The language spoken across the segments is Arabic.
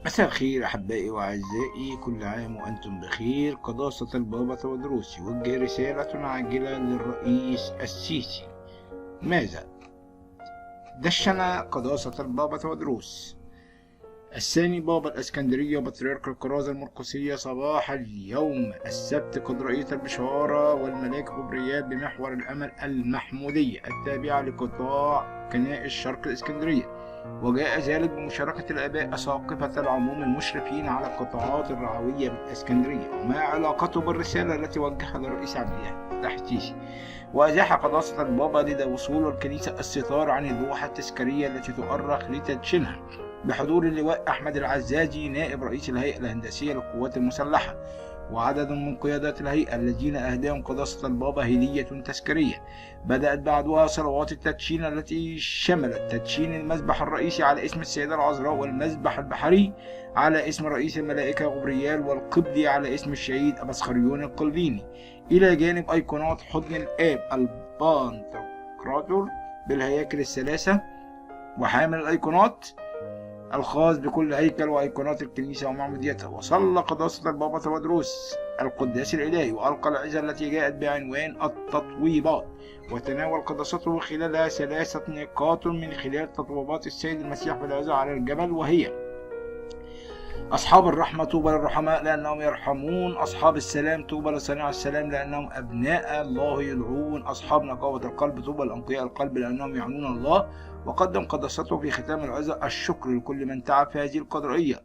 مساء الخير أحبائي وأعزائي، كل عام وأنتم بخير. قداسة البابا تودروس يوجه رسالة عاجلة للرئيس السيسي. ماذا؟ دشن قداسة البابا تودروس الثاني بابا الإسكندرية وبطريرك الكرازة المرقسية صباح اليوم السبت قدرية البشارة والملاك غبريال بمحور الأمل المحمودية التابعة لقطاع كنائس شرق الإسكندرية، وجاء ذلك بمشاركة الآباء أساقفة العموم المشرفين على القطاعات الرعوية بالإسكندرية. وما علاقته بالرسالة التي وجهها للرئيس عبد الفتاح السيسي؟ وأزاح قداسة البابا لدى وصول الكنيسة الستار عن اللوحة التذكارية التي تؤرخ لتدشينها بحضور اللواء أحمد العزازي نائب رئيس الهيئة الهندسية للقوات المسلحة وعدد من قيادات الهيئة الذين أهداهم قداسة البابا هدية تذكارية. بدأت بعدها صلوات التدشين التي شملت تدشين المذبح الرئيسي على اسم السيدة العذراء، والمذبح البحري على اسم رئيس الملائكة غبريال، والقبلي على اسم الشهيد أبسخريون القلبيني، إلى جانب أيقونات حضن الآب البانتقراطور بالهياكل الثلاثة وحامل الأيقونات الخاص بكل هيكل وأيقونات الكنيسة ومعموديتها. وصلى قداسة البابا تودروس القداس الإلهي وألقى العظة التي جاءت بعنوان التطويبات، وتناول قداسته خلالها 3 نقاط من خلال تطويبات السيد المسيح في العظة على الجبل، وهي: أصحاب الرحمة طوبى للرحماء لأنهم يرحمون، أصحاب السلام طوبى لصانع السلام لأنهم أبناء الله يدعون، أصحاب نقاوة القلب طوبى لأنقياء القلب لأنهم يعنون الله. وقدم قداسته في ختام العظة الشكر لكل من تعب في هذه القضية،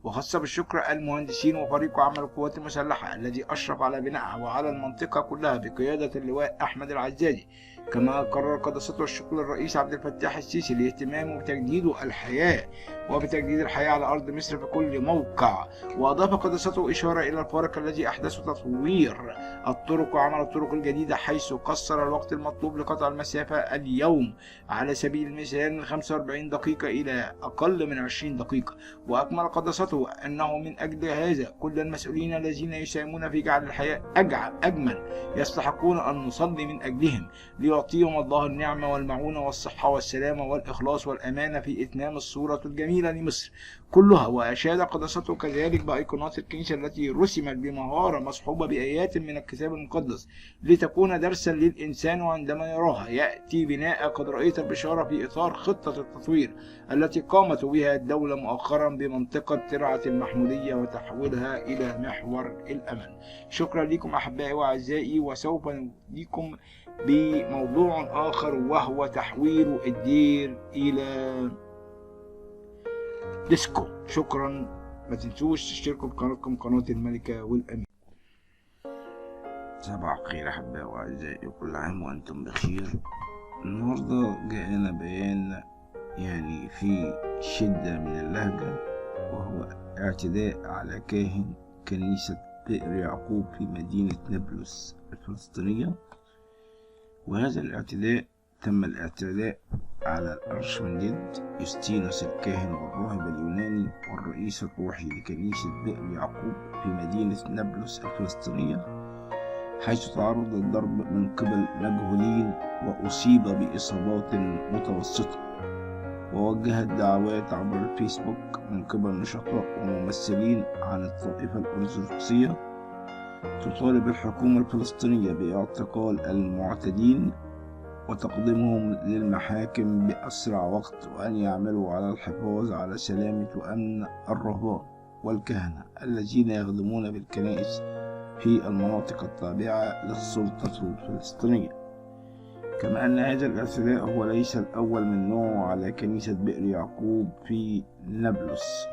وخص بالشكر المهندسين وفريق عمل القوات المسلحة الذي أشرف على بنائها وعلى المنطقة كلها بقيادة اللواء أحمد العزازي. كما قرر قداسته الشكر للرئيس عبد الفتاح السيسي لاهتمامه بتجديد الحياة وبتجديد الحياة على أرض مصر في كل موقع. وأضاف قداسته إشارة إلى الفارق الذي أحدثه تطوير الطرق وعمل الطرق الجديدة، حيث قصر الوقت المطلوب لقطع المسافة اليوم على سبيل المثال من 45 دقيقة إلى أقل من 20 دقيقة. وأكمل قداسته أنه من أجل هذا كل المسؤولين الذين يساهمون في جعل الحياة أجمل يستحقون أن نصلي من أجلهم ليعطيهم الله النعمة والمعونة والصحة والسلامة والإخلاص والأمانة في إتمام الصورة الجميلة لمصر كلها. وأشاد قداسته كذلك بأيقونات الكنيسة التي رسمت بمهارة مصحوبة بآيات من الكتاب المقدس لتكون درسا للإنسان، وعندما يراها يأتي بناء قدرية البشارة في إطار خطة التطوير التي قامت بها الدولة مؤخرا بمنطقة ترعة المحمودية وتحويلها إلى محور الأمل. شكرا لكم أحبائي وأعزائي، وسوف نوديكم بموضوع آخر وهو تحويل الدير إلى ديسكو. شكرا، ما تنسوش تشتركوا بقناتكم قناة الملكة والأمير. صباح الخير أحبائي وأعزائي، كل عام وأنتم بخير. النهاردة جاءنا بيان يعني في شدة من اللهجة، وهو اعتداء على كاهن كنيسة بئر يعقوب في مدينة نابلس الفلسطينية. وهذا الاعتداء تم الاعتداء على الأرشمنديد يوستينوس الكاهن والراهب اليوناني والرئيس الروحي لكنيسة بئر يعقوب في مدينة نابلس الفلسطينية، حيث تعرض للضرب من قبل مجهولين وأصيب بإصابات متوسطة. ووجهت دعوات عبر الفيسبوك من قبل نشطاء وممثلين عن الطائفة الأرثوذكسية تطالب الحكومة الفلسطينية باعتقال المعتدين وتقديمهم للمحاكم بأسرع وقت، وأن يعملوا على الحفاظ على سلامة وأمن الرهبان والكهنة الذين يخدمون بالكنائس في المناطق التابعة للسلطة الفلسطينية. كما أن هذا الاعتداء هو ليس الأول من نوعه على كنيسة بئر يعقوب في نابلس.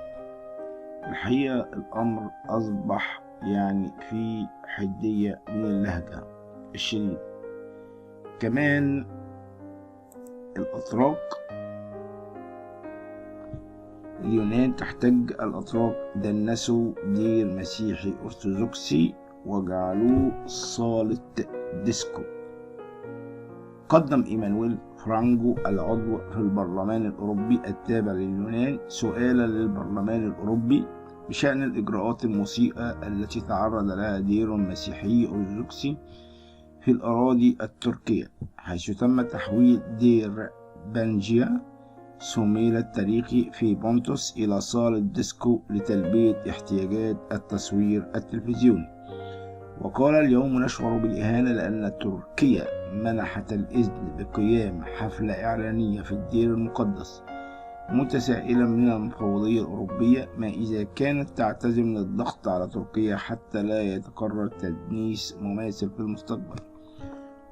الحقيقة الأمر أصبح يعني في حدية من اللهجة الشديد. كمان الأتراك اليونان تحتج الأتراك دنسوا دير مسيحي أرثوذكسي وجعلوه صالة ديسكو. قدم إيمانويل فرانجو العضو في البرلمان الأوروبي التابع لليونان سؤالا للبرلمان الأوروبي بشأن الإجراءات المسيئة التي تعرض لها دير مسيحي أرثوذكسي في الأراضي التركية، حيث تم تحويل دير بانجيا سوميلا التاريخي في بونتوس إلى صالة ديسكو لتلبية احتياجات التصوير التلفزيوني. وقال: اليوم نشعر بالإهانة لأن تركيا منحت الإذن بقيام حفلة إعلانية في الدير المقدس، متسائلا من المفوضية الأوروبية ما إذا كانت تعتزم للضغط على تركيا حتى لا يتكرر تدنيس مماثل في المستقبل.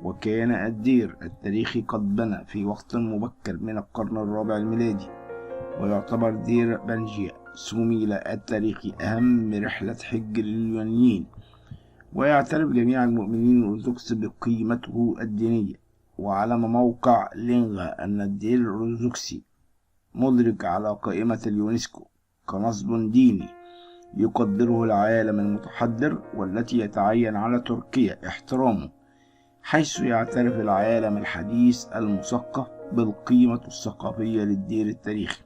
وكان الدير التاريخي قد بنى في وقت مبكر من القرن الرابع الميلادي، ويعتبر دير بنجيا سوميلا التاريخي أهم رحلة حج لليونانيين، ويعترف جميع المؤمنين الأرثوذكس بقيمته الدينية. وعلم موقع لينغا أن الدير الأرثوذكسي مدرج على قائمة اليونسكو كنصب ديني يقدره العالم المتحضر، والتي يتعين على تركيا احترامه، حيث يعترف العالم الحديث المثقف بالقيمة الثقافية للدير التاريخي.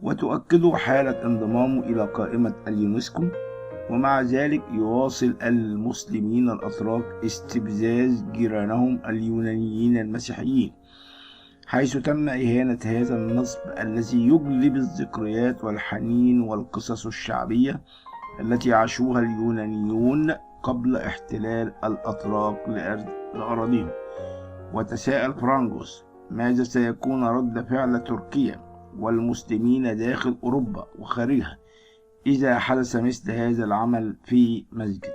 وتؤكد حالة انضمامه إلى قائمة اليونسكو. ومع ذلك يواصل المسلمين الأتراك استفزاز جيرانهم اليونانيين المسيحيين، حيث تم إهانة هذا النصب الذي يجلب الذكريات والحنين والقصص الشعبية التي عاشوها اليونانيون قبل احتلال الأتراك لأراضيهم. وتساءل فرانجوس: ماذا سيكون رد فعل تركيا والمسلمين داخل أوروبا وخارجها إذا حدث مثل هذا العمل في مسجد؟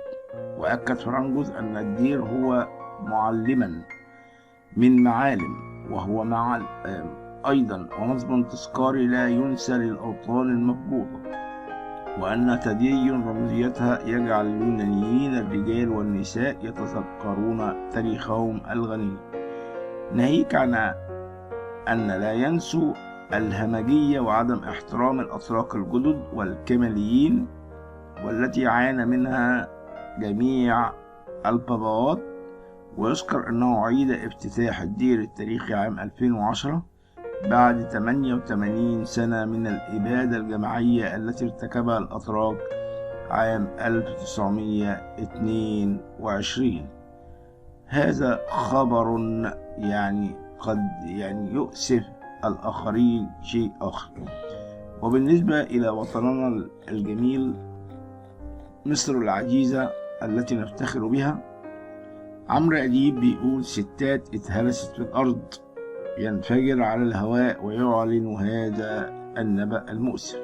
وأكد فرانجوس أن الدير هو معلما من معالم، وهو أيضا ونصب تذكاري لا ينسى للأوطان المفقودة، وأن تدين رمزيتها يجعل اليونانيين الرجال والنساء يتذكرون تاريخهم الغني، ناهيك عن أن لا ينسوا الهمجية وعدم احترام الأتراك الجدد والكماليين، والتي عانى منها جميع الباباوات. ويذكر أنه عيد افتتاح الدير التاريخي عام 2010 بعد 88 سنة من الإبادة الجماعية التي ارتكبها الأتراك عام 1922. هذا خبر قد يؤسف الآخرين شيء آخر. وبالنسبة إلى وطننا الجميل مصر العزيزة التي نفتخر بها، عمرو أديب بيقول: ستات اتهرست في الأرض، ينفجر على الهواء ويعلن هذا النبأ المؤسف.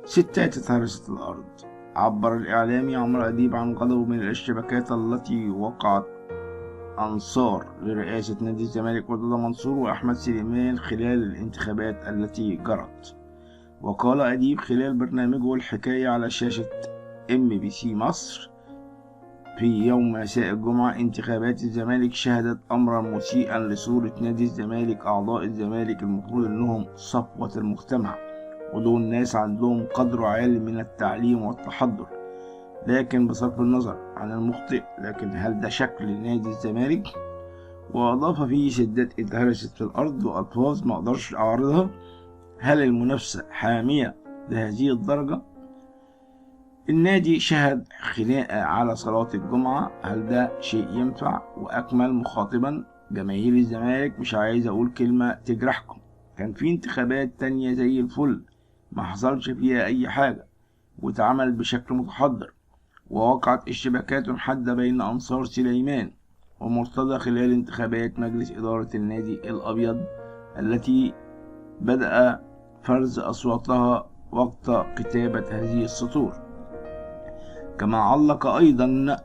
ستات اتهرست في الأرض. عبر الإعلامي عمرو أديب عن غضبه من الاشتباكات التي وقعت أنصار لرئاسة نادي الزمالك مرتضى منصور وأحمد سليمان خلال الانتخابات التي جرت. وقال أديب خلال برنامجه الحكاية على شاشة MBC مصر في يوم مساء الجمعة: انتخابات الزمالك شهدت أمرا مسيئا لصورة نادي الزمالك. أعضاء الزمالك المفروض أنهم صفوة المجتمع، ودول ناس عندهم قدر عالي من التعليم والتحضر، لكن بصرف النظر عن المخطئ، لكن هل ده شكل نادي الزمالك؟ وأضاف فيه: سدات اتهرست في الأرض، وألفاظ ما أقدرش أعرضها. هل المنافسة حامية لهذه الدرجة؟ النادي شهد خناقة على صلاة الجمعة، هل ده شيء ينفع؟ وأكمل مخاطبا جماهير الزمالك: مش عايز أقول كلمة تجرحكم، كان في انتخابات تانية زي الفل ما حصلش فيها أي حاجة واتعمل بشكل متحضر، ووقعت اشتباكات حادة بين أنصار سليمان ومرتضى خلال انتخابات مجلس إدارة النادي الأبيض التي بدأ فرز أصواتها وقت كتابة هذه السطور. كما علق أيضا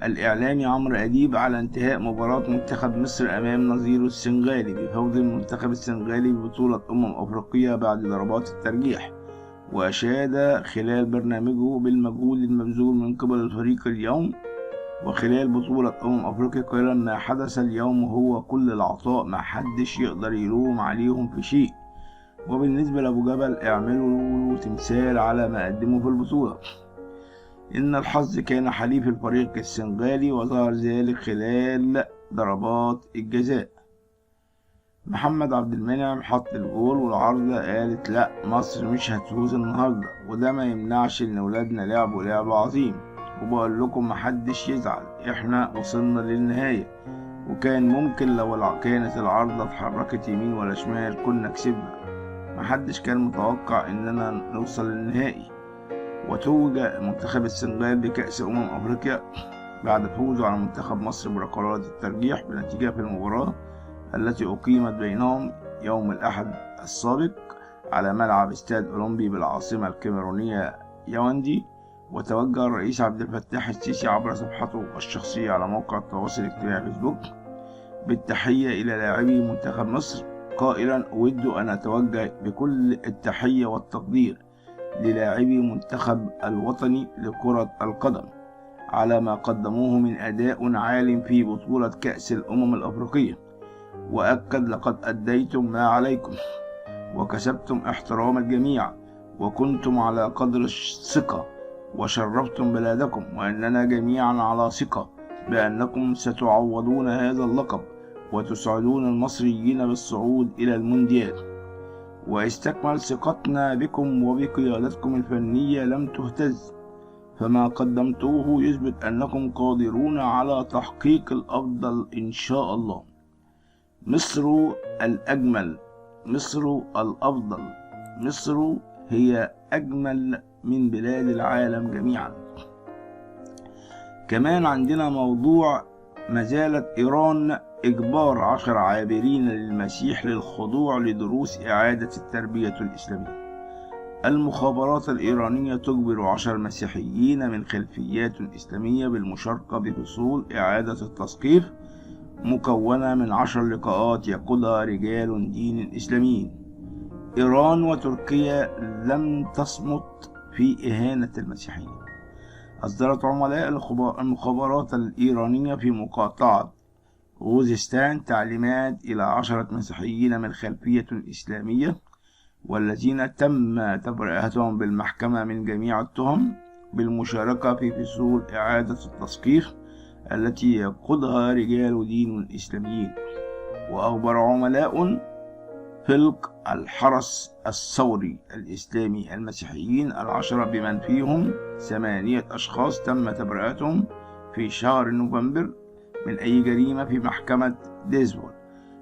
الإعلامي عمرو أديب على انتهاء مباراة منتخب مصر أمام نظيره السنغالي بفوز المنتخب السنغالي ببطولة أفريقيا بعد ضربات الترجيح، وأشاد خلال برنامجه بالمجهود المبذول من قبل الفريق اليوم وخلال بطولة أفريقيا قائلا: ما حدث اليوم هو كل العطاء، ما حدش يقدر يلوم عليهم في شيء. وبالنسبة لأبو جبل: اعملوا تمثال على ما قدموا في البطولة، إن الحظ كان حليف الفريق السنغالي وظهر ذلك خلال ضربات الجزاء. محمد عبد المنعم حط الجول والعارضة قالت: لا، مصر مش هتفوز النهاردة، وده ما يمنعش إن ولادنا لعبوا لعب عظيم، وبقول لكم محدش يزعل، إحنا وصلنا للنهاية وكان ممكن لو كانت العارضة اتحركت يمين ولا شمال كنا كسبنا. محدش كان متوقع إننا نوصل للنهائي. وتوج منتخب السنغال بكأس أفريقيا بعد فوزه على منتخب مصر بركلات الترجيح بنتيجة في المباراة التي أقيمت بينهم يوم الأحد السابق على ملعب استاد أولمبي بالعاصمة الكاميرونية ياوندي. وتوجه الرئيس عبد الفتاح السيسي عبر صفحته الشخصية على موقع التواصل الاجتماعي فيسبوك بالتحية إلى لاعبي منتخب مصر قائلا: أود أن أتوجه بكل التحية والتقدير للاعبي منتخب الوطني لكرة القدم على ما قدموه من أداء عال في بطولة كأس الأفريقية، وأكد: لقد أديتم ما عليكم وكسبتم احترام الجميع وكنتم على قدر الثقة وشرفتم بلادكم، وأننا جميعا على ثقة بأنكم ستعوضون هذا اللقب وتسعدون المصريين بالصعود إلى المونديال. واستكمل: ثقتنا بكم وبقيادتكم الفنية لم تهتز، فما قدمتوه يثبت أنكم قادرون على تحقيق الأفضل إن شاء الله. مصر الأجمل، مصر الأفضل، مصر هي أجمل من بلاد العالم جميعا. كمان عندنا موضوع: ما زالت إيران إجبار 10 عابرين للمسيح للخضوع لدروس إعادة التربية الإسلامية. المخابرات الإيرانية تجبر 10 مسيحيين من خلفيات إسلامية بالمشاركة بفصول إعادة التثقيف مكونة من 10 لقاءات يقودها رجال دين إسلاميين. إيران وتركيا لم تصمت في إهانة المسيحيين. أصدرت عملاء المخابرات الإيرانية في مقاطعة خوزستان تعليمات إلى 10 مسيحيين من خلفية إسلامية والذين تم تبرئتهم بالمحكمة من جميع التهم بالمشاركة في فصول إعادة التثقيف التي يقودها رجال دين إسلاميين. وأخبر عملاء فلك الحرس الثوري الإسلامي المسيحيين 10 بمن فيهم 8 أشخاص تم تبرئتهم في شهر نوفمبر من أي جريمة في محكمة ديزفول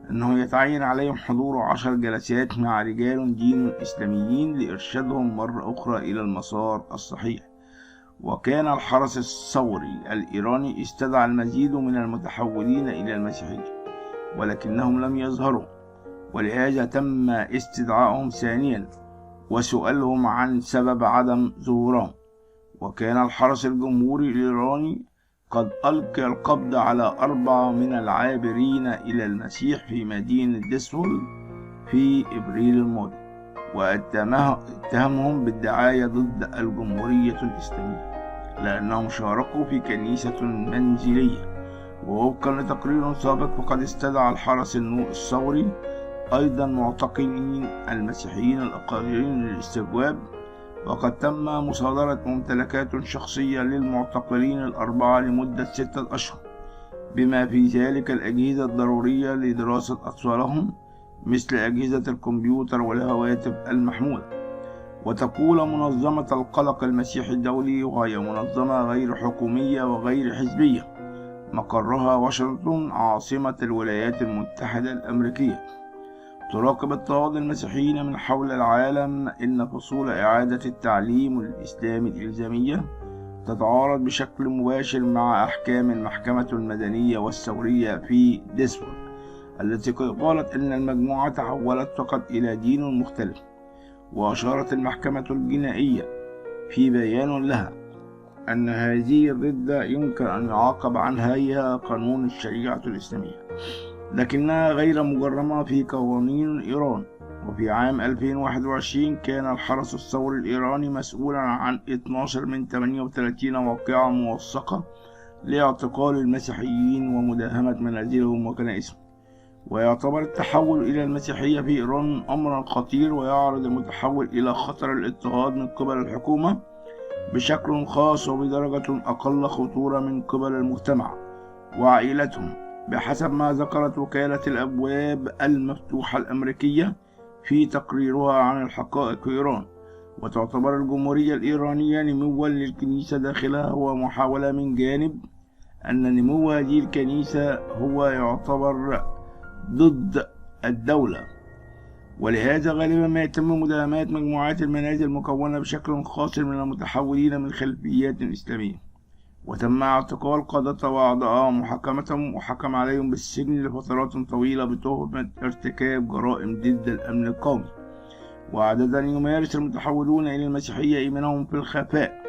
أنه يتعين عليهم حضور 10 جلسات مع رجال دين إسلاميين لإرشادهم مرة أخرى إلى المسار الصحيح. وكان الحرس الثوري الإيراني استدعى المزيد من المتحولين إلى المسيحية ولكنهم لم يظهروا، ولهذا تم استدعائهم ثانيا وسؤالهم عن سبب عدم ظهورهم. وكان الحرس الجمهوري الإيراني قد ألقى القبض على 4 من العابرين إلى المسيح في مدينة ديسفول في إبريل الماضي، واتهمهم بالدعاية ضد الجمهورية الإسلامية لأنهم شاركوا في كنيسة منزلية. ووفقا لتقرير سابق فقد استدعى الحرس الثوري أيضا معتقلين المسيحيين الأقليين للاستجواب، وقد تم مصادرة ممتلكات شخصية للمعتقلين ال4 لمدة 6 أشهر بما في ذلك الأجهزة الضرورية لدراسة أطفالهم مثل أجهزة الكمبيوتر والهواتف المحمولة. وتقول منظمة القلق المسيحي الدولي، وهي منظمة غير حكومية وغير حزبية مقرها واشنطن عاصمة الولايات المتحدة الأمريكية، تراقب اضطهاد المسيحيين من حول العالم، إن فصول إعادة التعليم الإسلامي الإلزامية تتعارض بشكل مباشر مع أحكام المحكمة المدنية والثورية في ديسفول التي قالت إن المجموعة تحولت فقط إلى دين مختلف. وأشارت المحكمة الجنائية في بيان لها أن هذه الردة يمكن أن يعاقب عنها قانون الشريعة الإسلامية لكنها غير مجرمة في قوانين إيران. وفي عام 2021 كان الحرس الثوري الإيراني مسؤولا عن 12 من 38 واقعة موثقة لاعتقال المسيحيين ومداهمة منازلهم وكنائسهم. ويعتبر التحول إلى المسيحية في إيران أمرا خطير، ويعرض المتحول إلى خطر الاضطهاد من قبل الحكومة بشكل خاص وبدرجة أقل خطورة من قبل المجتمع وعائلتهم، بحسب ما ذكرت وكالة الأبواب المفتوحة الأمريكية في تقريرها عن الحقائق في إيران. وتعتبر الجمهورية الإيرانية نموا للكنيسة داخلها هو محاولة من جانب أن نمو هذه الكنيسة هو يعتبر ضد الدولة، ولهذا غالبا ما يتم مداهمة مجموعات المنازل مكونة بشكل خاص من المتحولين من خلفيات إسلامية، وتم اعتقال قادة وأعضائهم وحكمتهم وحكم عليهم بالسجن لفترات طويلة بتهمة ارتكاب جرائم ضد الأمن القومي. وعادة يمارس المتحولون إلى المسيحية إيمانهم في الخفاء.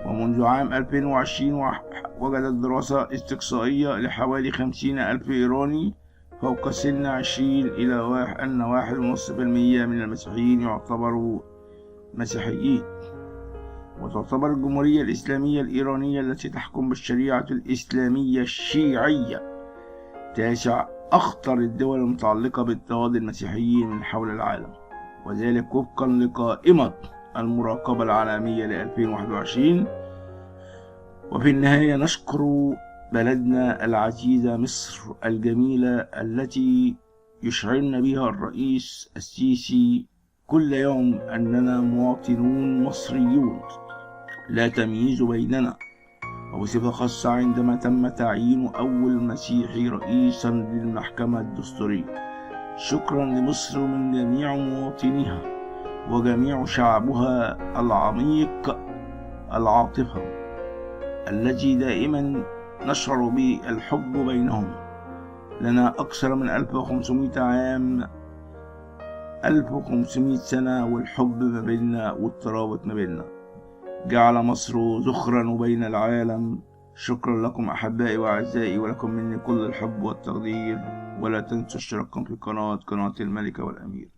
ومنذ عام 2020 وجدت دراسة استقصائية لحوالي 50,000 إيراني فوق سن 20 إلى أن 1.5% من المسيحيين يعتبروا مسيحيين. وتعتبر الجمهورية الإسلامية الإيرانية التي تحكم بالشريعة الإسلامية الشيعية 9 أخطر الدول المتعلقة باضطهاد المسيحيين من حول العالم، وذلك وفقا لقائمة المراقبة العالمية ل 2021. وفي النهاية نشكر بلدنا العزيزة مصر الجميلة التي يشعرنا بها الرئيس السيسي كل يوم أننا مواطنون مصريون لا تمييز بيننا، وبصفة خاصة عندما تم تعيين أول مسيحي رئيسا للمحكمة الدستورية. شكرا لمصر من جميع مواطنيها وجميع شعبها العميق العاطفة الذي دائما نشعر بالحب بينهم. لنا أكثر من 1500 عام، 1500 سنة، والحب ما بيننا والترابط ما بيننا جعل مصر ذخرا بين العالم. شكرا لكم أحبائي وأعزائي، ولكم مني كل الحب والتقدير، ولا تنسوا اشتراككم في قناة الملكة والأمير.